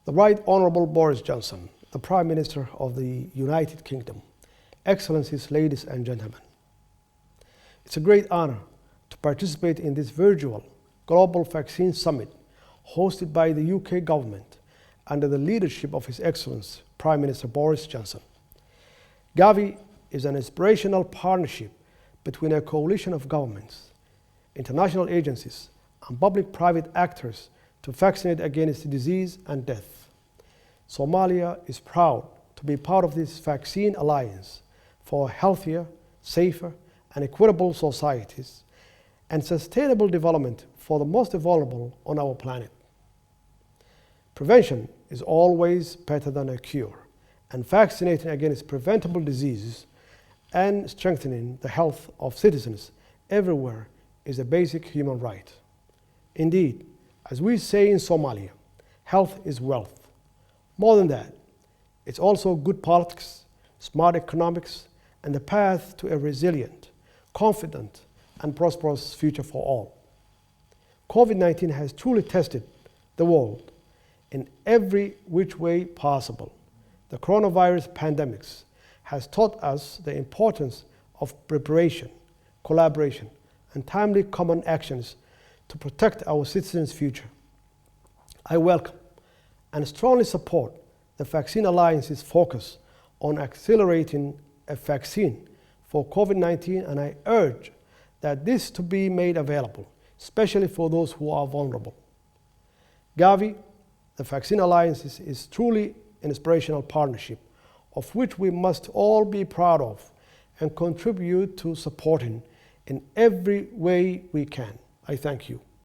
The Right Honourable Boris Johnson, the Prime Minister of the United Kingdom, Excellencies, ladies and gentlemen. It's a great honor to participate in this virtual Global Vaccine Summit hosted by the UK government under the leadership of His Excellency Prime Minister Boris Johnson. GAVI is an inspirational partnership between a coalition of governments, international agencies, and public-private actors to vaccinate against disease and death. Somalia is proud to be part of this vaccine alliance for healthier, safer, and equitable societies and sustainable development for the most vulnerable on our planet. Prevention is always better than a cure, and vaccinating against preventable diseases and strengthening the health of citizens everywhere is a basic human right. Indeed, as we say in Somalia, health is wealth. More than that, it's also good politics, smart economics, and the path to a resilient, confident, and prosperous future for all. COVID-19 has truly tested the world in every which way possible. The coronavirus pandemic has taught us the importance of preparation, collaboration, and timely common actions to protect our citizens' future. I welcome and strongly support the Vaccine Alliance's focus on accelerating a vaccine for COVID-19, and I urge that this to be made available, especially for those who are vulnerable. GAVI, the Vaccine Alliance, is truly an inspirational partnership of which we must all be proud of and contribute to supporting in every way we can. I thank you.